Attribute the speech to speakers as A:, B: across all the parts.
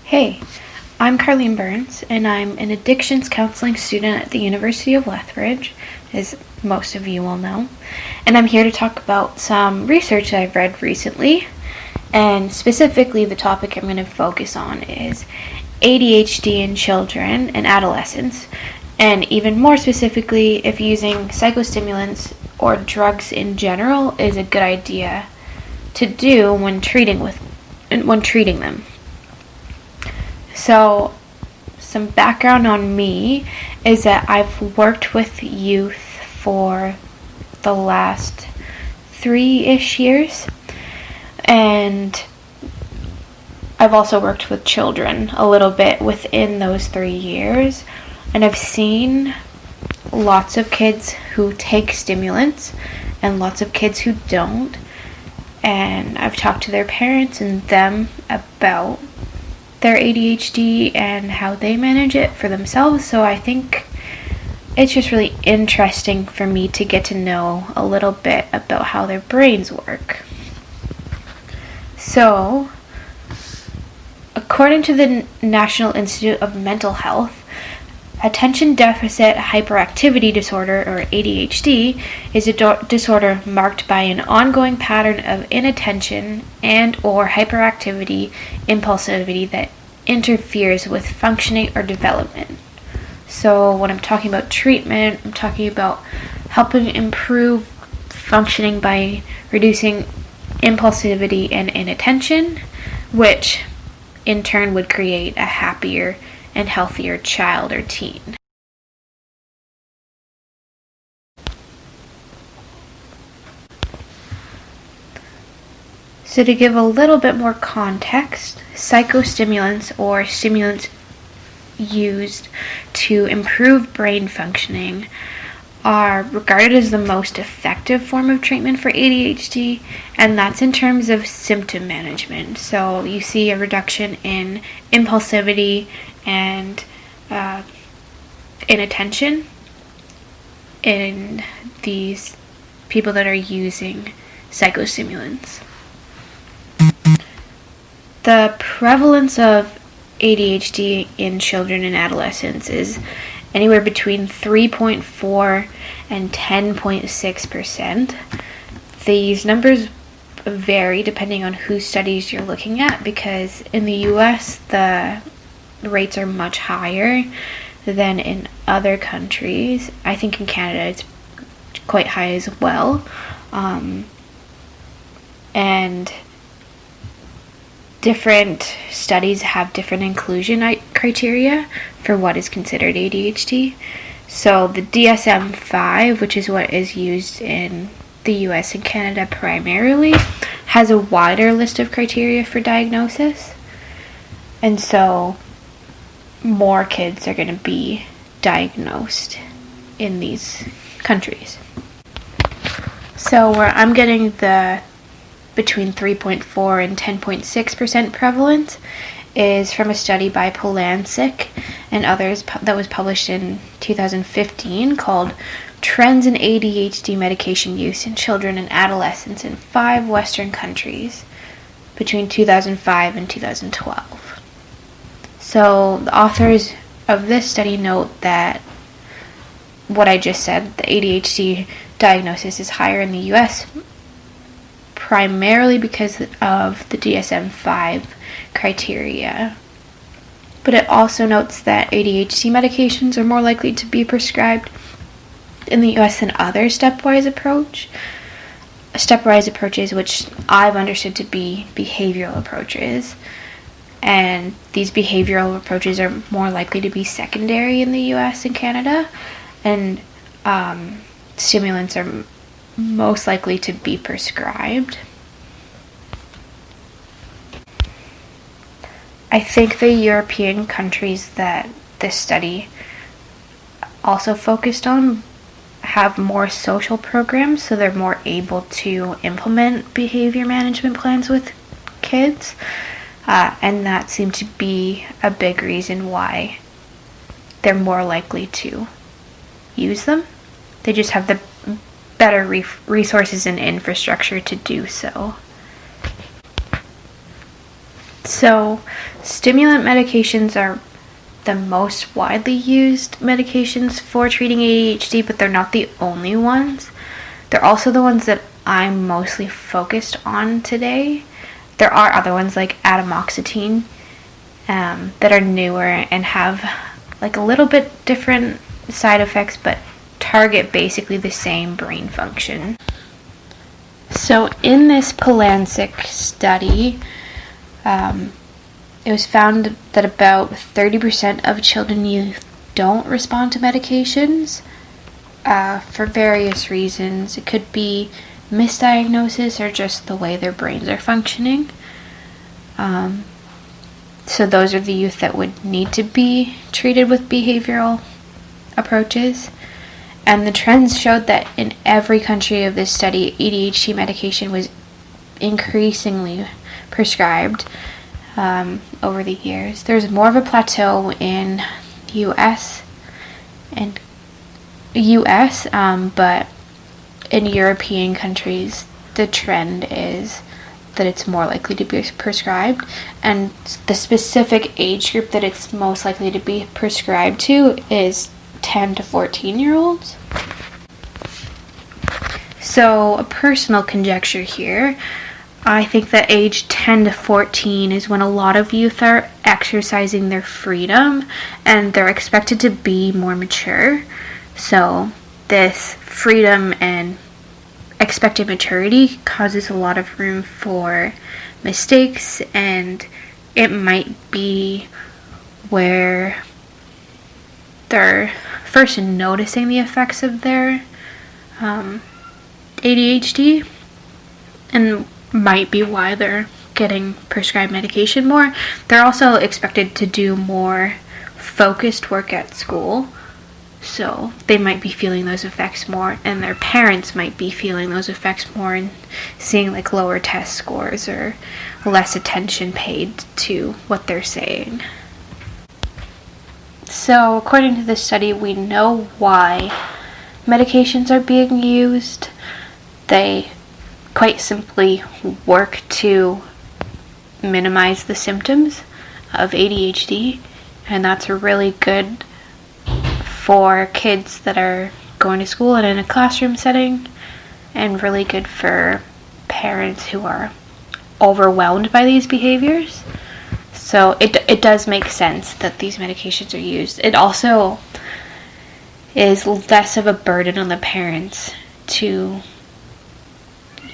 A: Hey, I'm Carleen Burns, and I'm an addictions counseling student at the University of Lethbridge, as most of you will know. And I'm here to talk about some research I've read recently, and specifically the topic I'm going to focus on is ADHD in children and adolescents, and even more specifically, if using psychostimulants or drugs in general is a good idea to do when treating them. So, some background on me is that I've worked with youth for the last 3-ish years, and I've also worked with children a little bit within those 3 years, and I've seen lots of kids who take stimulants and lots of kids who don't, and I've talked to their parents and them about their ADHD and how they manage it for themselves. So I think it's just really interesting for me to get to know a little bit about how their brains work. So, according to the National Institute of Mental Health, attention deficit hyperactivity disorder, or ADHD, is a disorder marked by an ongoing pattern of inattention and or hyperactivity, impulsivity that interferes with functioning or development. So when I'm talking about treatment, I'm talking about helping improve functioning by reducing impulsivity and inattention, which in turn would create a happier and healthier child or teen. So to give a little bit more context, psychostimulants or stimulants used to improve brain functioning are regarded as the most effective form of treatment for ADHD, and that's in terms of symptom management. So you see a reduction in impulsivity and inattention in these people that are using psychostimulants. The prevalence of ADHD in children and adolescents is anywhere between 3.4 and 10.6%. These numbers vary depending on whose studies you're looking at, because in the US the rates are much higher than in other countries. I think in Canada it's quite high as well. And different studies have different inclusion criteria for what is considered ADHD. So the DSM-5, which is what is used in the US and Canada primarily, has a wider list of criteria for diagnosis. And so more kids are going to be diagnosed in these countries. So where I'm getting the between 3.4 and 10.6% prevalence is from a study by Polancic and others that was published in 2015 called Trends in ADHD Medication Use in Children and Adolescents in 5 Western Countries between 2005 and 2012. So the authors of this study note that what I just said, the ADHD diagnosis is higher in the US primarily because of the DSM-5 criteria. But it also notes that ADHD medications are more likely to be prescribed in the US than other stepwise approaches, which I've understood to be behavioral approaches. And these behavioral approaches are more likely to be secondary in the US and Canada, and stimulants are most likely to be prescribed. I think the European countries that this study also focused on have more social programs, so they're more able to implement behavior management plans with kids, and that seemed to be a big reason why they're more likely to use them. They just have the better resources and infrastructure to do so. So, stimulant medications are the most widely used medications for treating ADHD, but they're not the only ones. They're also the ones that I'm mostly focused on today. There are other ones like atomoxetine that are newer and have like a little bit different side effects, but target basically the same brain function. So in this Polansik study, it was found that about 30% of children and youth don't respond to medications for various reasons. It could be misdiagnosis or just the way their brains are functioning. So those are the youth that would need to be treated with behavioral approaches. And the trends showed that in every country of this study, ADHD medication was increasingly prescribed over the years. There's more of a plateau in US, but in European countries, the trend is that it's more likely to be prescribed, and the specific age group that it's most likely to be prescribed to is 10 to 14-year-olds. So, a personal conjecture here, I think that age 10 to 14 is when a lot of youth are exercising their freedom and they're expected to be more mature. So, this freedom and expected maturity causes a lot of room for mistakes, and it might be where they're first noticing the effects of their ADHD, and might be why they're getting prescribed medication more. They're also expected to do more focused work at school, so they might be feeling those effects more, and their parents might be feeling those effects more and seeing like lower test scores or less attention paid to what they're saying. So, according to this study, we know why medications are being used. They quite simply work to minimize the symptoms of ADHD, and that's really good for kids that are going to school and in a classroom setting, and really good for parents who are overwhelmed by these behaviors. So it does make sense that these medications are used. It also is less of a burden on the parents to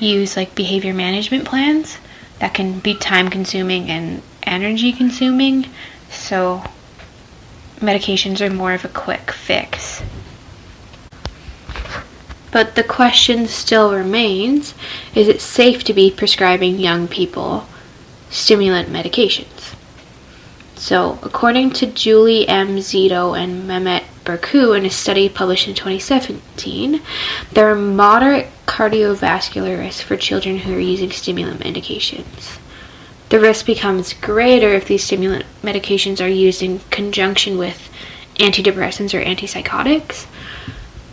A: use like behavior management plans that can be time consuming and energy consuming. So medications are more of a quick fix. But the question still remains, is it safe to be prescribing young people stimulant medications? So, according to Julie M. Zito and Mehmet Burcu in a study published in 2017, there are moderate cardiovascular risks for children who are using stimulant medications. The risk becomes greater if these stimulant medications are used in conjunction with antidepressants or antipsychotics.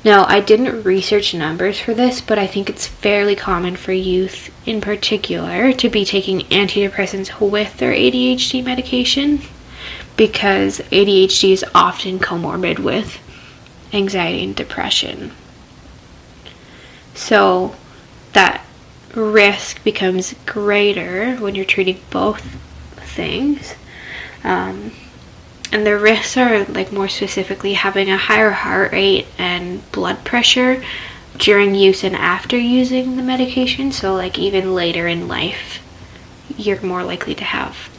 A: Now, I didn't research numbers for this, but I think it's fairly common for youth in particular to be taking antidepressants with their ADHD medication, because ADHD is often comorbid with anxiety and depression. So that risk becomes greater when you're treating both things. And the risks are like more specifically having a higher heart rate and blood pressure during use and after using the medication. So like even later in life, you're more likely to have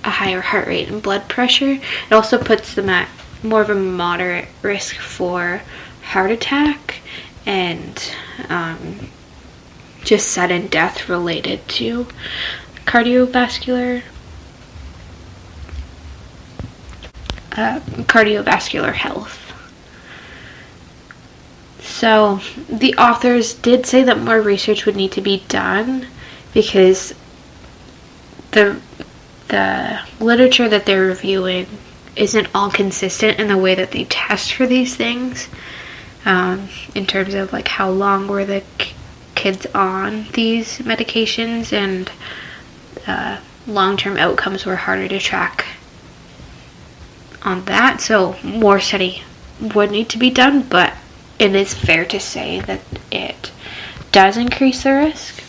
A: a higher heart rate and blood pressure. It also puts them at more of a moderate risk for heart attack and just sudden death related to cardiovascular health. So the authors did say that more research would need to be done because the literature that they're reviewing isn't all consistent in the way that they test for these things, in terms of like how long were the kids on these medications and long-term outcomes were harder to track on that, so more study would need to be done, but it is fair to say that it does increase the risk.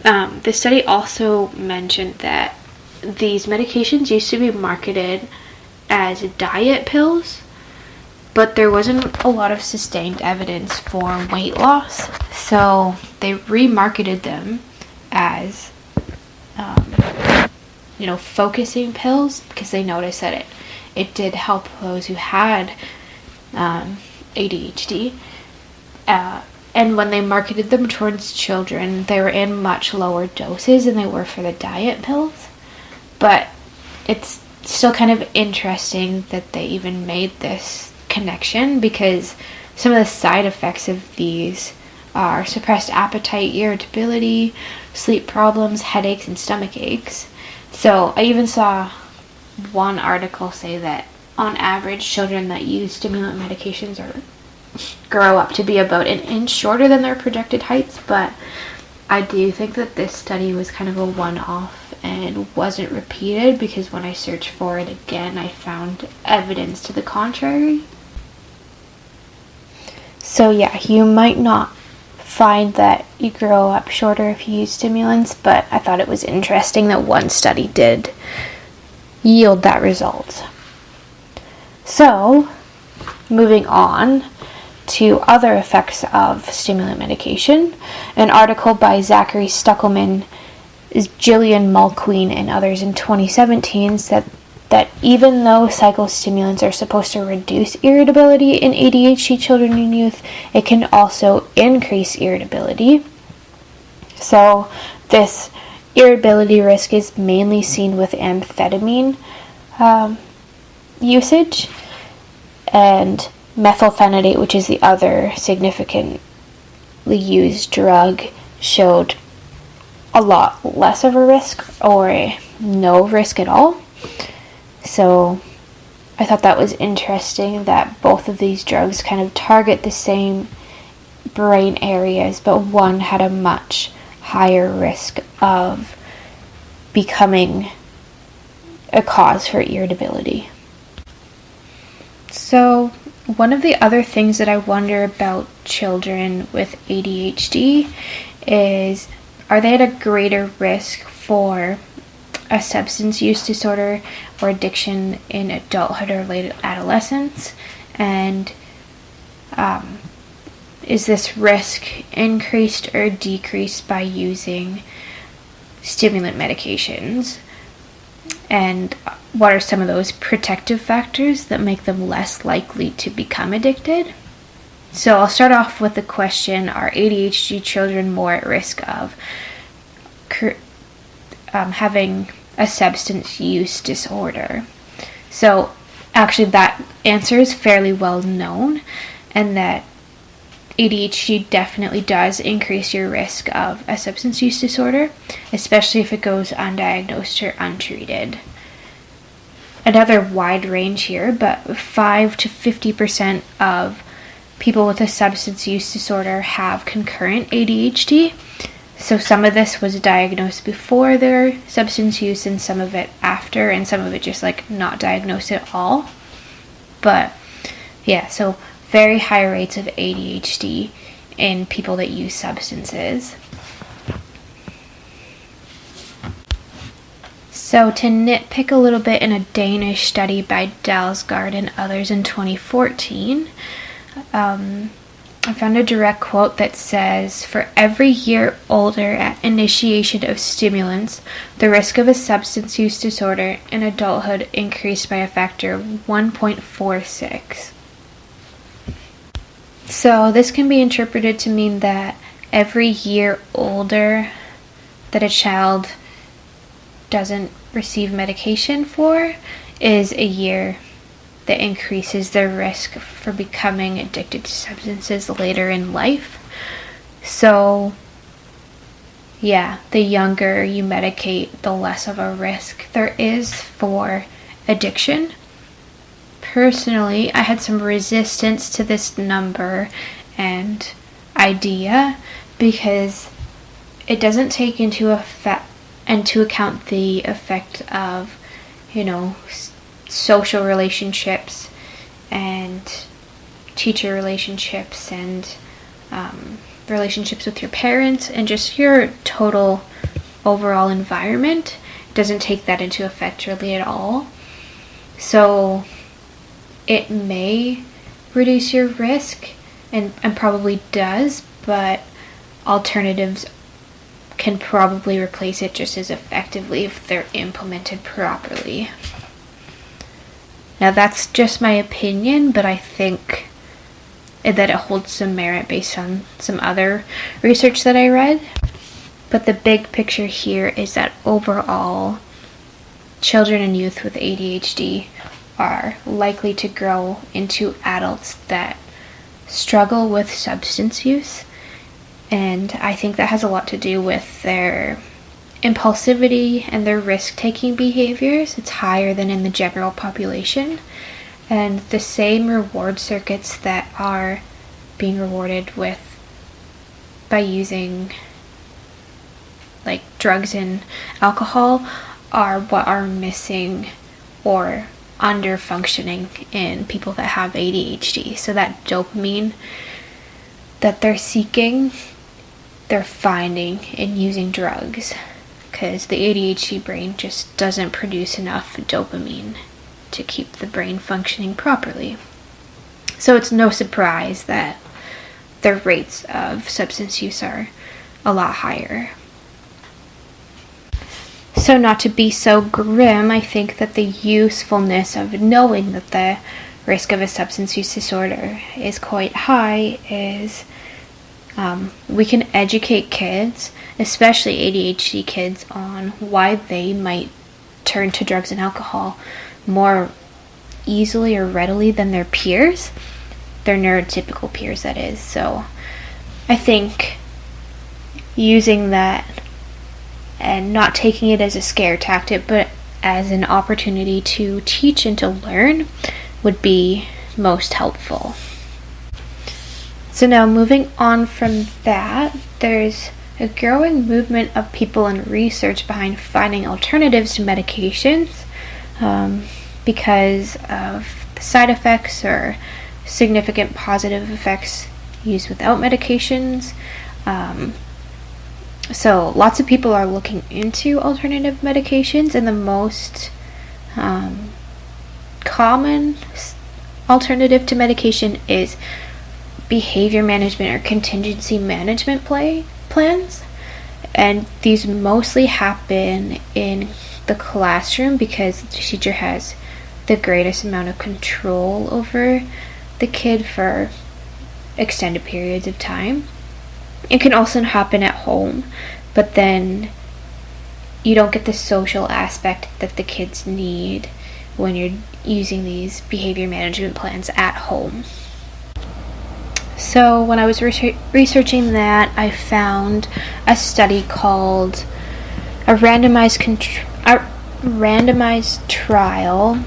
A: The study also mentioned that these medications used to be marketed as diet pills, but there wasn't a lot of sustained evidence for weight loss, so they remarketed them as focusing pills, because they noticed that it did help those who had ADHD. And when they marketed them towards children, they were in much lower doses than they were for the diet pills. But it's still kind of interesting that they even made this connection, because some of the side effects of these are suppressed appetite, irritability, sleep problems, headaches, and stomach aches. So I even saw one article say that on average, children that use stimulant medications grow up to be about an inch shorter than their projected heights, but I do think that this study was kind of a one-off and wasn't repeated, because when I searched for it again, I found evidence to the contrary. So yeah, you might not find that you grow up shorter if you use stimulants, but I thought it was interesting that one study did yield that result. So, moving on to other effects of stimulant medication, an article by Zachary Stuckelman, Gillian Mulqueen, and others in 2017 said that even though psychostimulants are supposed to reduce irritability in ADHD children and youth, it can also increase irritability. So this irritability risk is mainly seen with amphetamine usage, and methylphenidate, which is the other significantly used drug, showed a lot less of a risk, or no risk at all. So I thought that was interesting that both of these drugs kind of target the same brain areas, but one had a much higher risk of becoming a cause for irritability. So one of the other things that I wonder about children with ADHD is, are they at a greater risk for a substance use disorder or addiction in adulthood or late adolescence? And is this risk increased or decreased by using stimulant medications? And what are some of those protective factors that make them less likely to become addicted? So I'll start off with the question, are ADHD children more at risk of having a substance use disorder? So actually that answer is fairly well known, and that ADHD definitely does increase your risk of a substance use disorder, especially if it goes undiagnosed or untreated. Another wide range here, but 5 to 50% of people with a substance use disorder have concurrent ADHD. So some of this was diagnosed before their substance use, and some of it after, and some of it just not diagnosed at all. But yeah, so very high rates of ADHD in people that use substances. So to nitpick a little bit, in a Danish study by Dalsgaard and others in 2014, I found a direct quote that says, for every year older at initiation of stimulants, the risk of a substance use disorder in adulthood increased by a factor of 1.46. So this can be interpreted to mean that every year older that a child doesn't receive medication for is a year that increases their risk for becoming addicted to substances later in life. So yeah, the younger you medicate, the less of a risk there is for addiction. Personally, I had some resistance to this number and idea, because it doesn't take into and to account the effect of, social relationships and teacher relationships and relationships with your parents and just your total overall environment. It doesn't take that into effect really at all. So it may reduce your risk and probably does, but alternatives can probably replace it just as effectively if they're implemented properly. Now that's just my opinion, but I think that it holds some merit based on some other research that I read. But the big picture here is that overall, children and youth with ADHD are likely to grow into adults that struggle with substance use. And I think that has a lot to do with their impulsivity and their risk-taking behaviors. It's higher than in the general population. And the same reward circuits that are being rewarded with by using like drugs and alcohol are what are missing or under functioning in people that have ADHD. So that dopamine that they're seeking, they're finding in using drugs, because the ADHD brain just doesn't produce enough dopamine to keep the brain functioning properly. So it's no surprise that the rates of substance use are a lot higher. So not to be so grim, I think that the usefulness of knowing that the risk of a substance use disorder is quite high is we can educate kids, especially ADHD kids, on why they might turn to drugs and alcohol more easily or readily than their peers, their neurotypical peers, that is. So I think using that and not taking it as a scare tactic, but as an opportunity to teach and to learn would be most helpful. So now moving on from that, there's a growing movement of people and research behind finding alternatives to medications because of the side effects or significant positive effects used without medications. So lots of people are looking into alternative medications, and the most common alternative to medication is behavior management or contingency management plans. And these mostly happen in the classroom because the teacher has the greatest amount of control over the kid for extended periods of time. It can also happen at home, but then you don't get the social aspect that the kids need when you're using these behavior management plans at home. So when I was researching that, I found a study called a randomized trial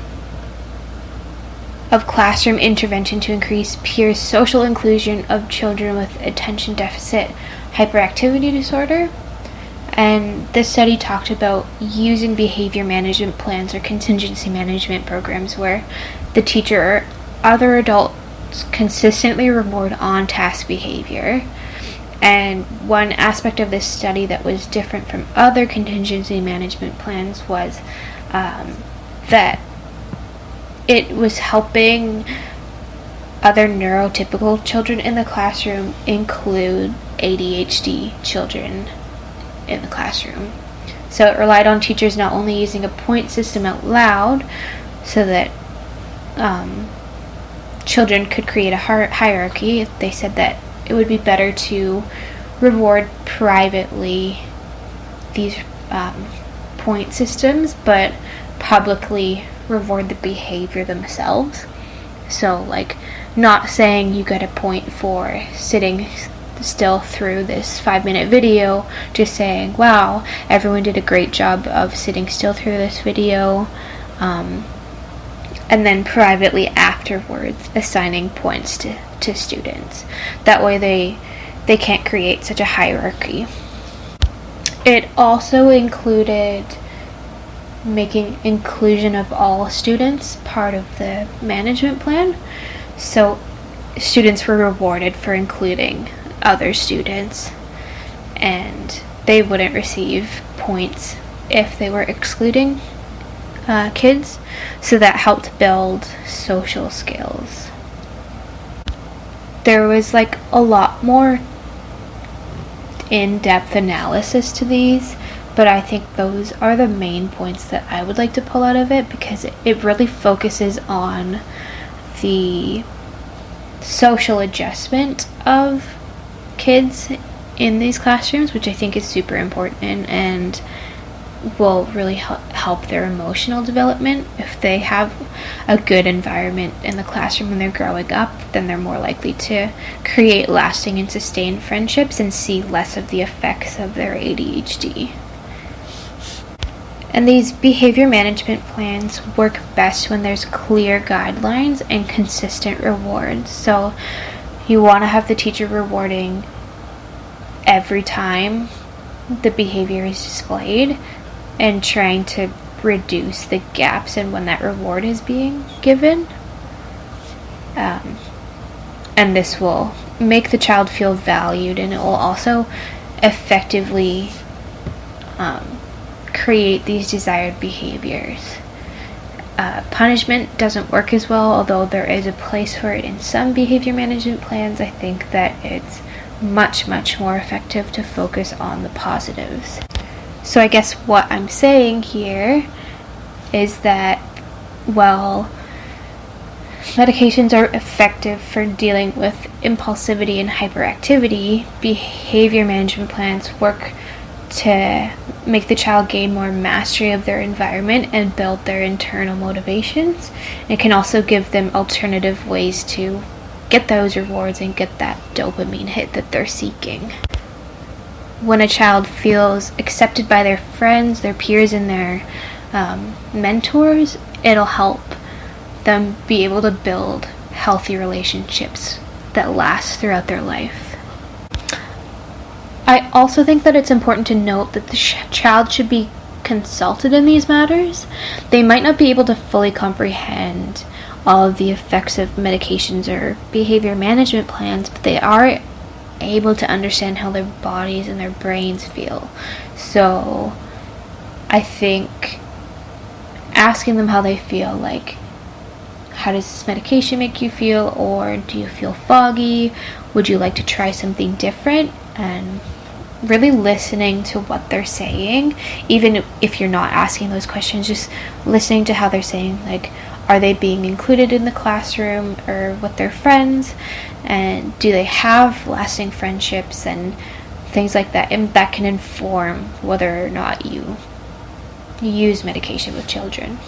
A: of classroom intervention to increase peer social inclusion of children with attention deficit hyperactivity disorder. And this study talked about using behavior management plans or contingency management programs where the teacher or other adults consistently reward on-task behavior. And one aspect of this study that was different from other contingency management plans was that it was helping other neurotypical children in the classroom include ADHD children in the classroom. So it relied on teachers not only using a point system out loud so that children could create a hierarchy. They said that it would be better to reward privately these point systems, but publicly reward the behavior themselves. So like not saying you get a point for sitting still through this 5-minute video, just saying, wow, everyone did a great job of sitting still through this video, and then privately afterwards assigning points to students. That way they can't create such a hierarchy. It also included making inclusion of all students part of the management plan. So students were rewarded for including other students, and they wouldn't receive points if they were excluding kids. So that helped build social skills. There was like a lot more in-depth analysis to these, but I think those are the main points that I would like to pull out of it, because it really focuses on the social adjustment of kids in these classrooms, which I think is super important and will really help their emotional development. If they have a good environment in the classroom when they're growing up, then they're more likely to create lasting and sustained friendships and see less of the effects of their ADHD. And these behavior management plans work best when there's clear guidelines and consistent rewards. So you want to have the teacher rewarding every time the behavior is displayed, and trying to reduce the gaps in when that reward is being given. And this will make the child feel valued, and it will also effectively create these desired behaviors. Punishment doesn't work as well, although there is a place for it in some behavior management plans. I think that it's much more effective to focus on the positives. So I guess what I'm saying here is that while medications are effective for dealing with impulsivity and hyperactivity, behavior management plans work to make the child gain more mastery of their environment and build their internal motivations. It can also give them alternative ways to get those rewards and get that dopamine hit that they're seeking. When a child feels accepted by their friends, their peers, and their mentors, it'll help them be able to build healthy relationships that last throughout their life. I also think that it's important to note that the child should be consulted in these matters. They might not be able to fully comprehend all of the effects of medications or behavior management plans, but they are able to understand how their bodies and their brains feel. So I think asking them how they feel, like, how does this medication make you feel, or do you feel foggy, would you like to try something different, and really listening to what they're saying, even if you're not asking those questions, just listening to how they're saying, like, are they being included in the classroom or with their friends, and do they have lasting friendships and things like that, and that can inform whether or not you use medication with children.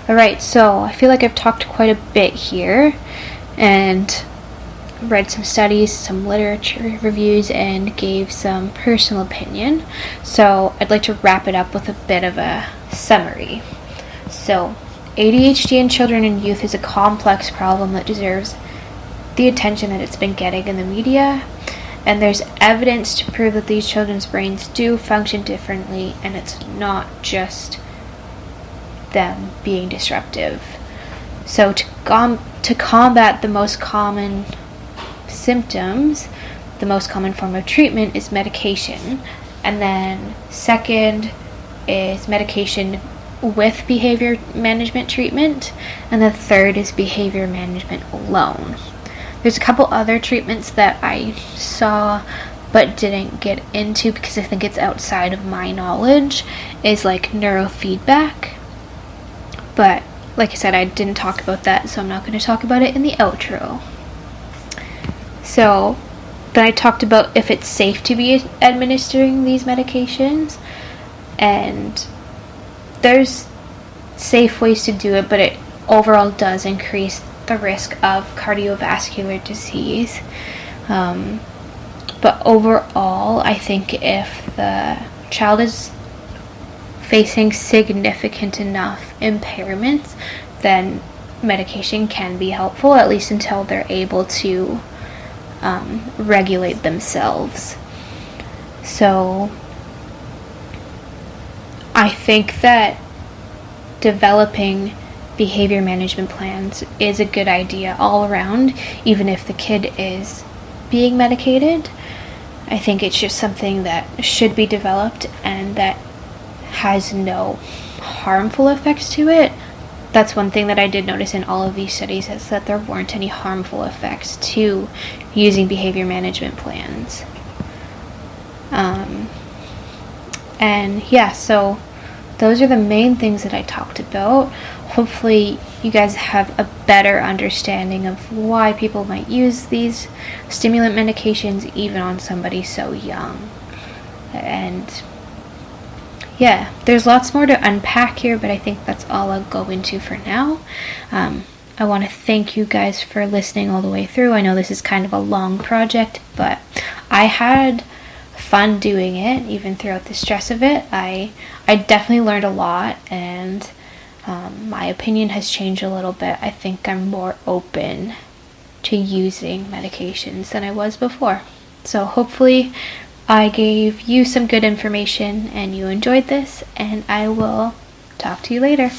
A: Alright, so I feel like I've talked quite a bit here and read some studies, some literature reviews, and gave some personal opinion. So I'd like to wrap it up with a bit of a summary. So ADHD in children and youth is a complex problem that deserves the attention that it's been getting in the media, and there's evidence to prove that these children's brains do function differently, and it's not just them being disruptive. So to combat the most common symptoms, the most common form of treatment is medication, and then second is medication with behavior management treatment, and the third is behavior management alone. There's a couple other treatments that I saw but didn't get into because I think it's outside of my knowledge, is like neurofeedback. But like I said, I didn't talk about that, so I'm not going to talk about it in the outro. So then I talked about if it's safe to be administering these medications, and there's safe ways to do it, but it overall does increase the risk of cardiovascular disease. But overall, I think if the child is facing significant enough impairments, then medication can be helpful, at least until they're able to regulate themselves. So I think that developing behavior management plans is a good idea all around, even if the kid is being medicated. I think it's just something that should be developed and that has no harmful effects to it. That's one thing that I did notice in all of these studies, is that there weren't any harmful effects to using behavior management plans. And yeah, so those are the main things that I talked about. Hopefully you guys have a better understanding of why people might use these stimulant medications even on somebody so young. And yeah, there's lots more to unpack here, but I think that's all I'll go into for now. I want to thank you guys for listening all the way through. I know this is kind of a long project, but I had fun doing it, even throughout the stress of it. I definitely learned a lot, and my opinion has changed a little bit. I think I'm more open to using medications than I was before. So hopefully I gave you some good information and you enjoyed this, and I will talk to you later.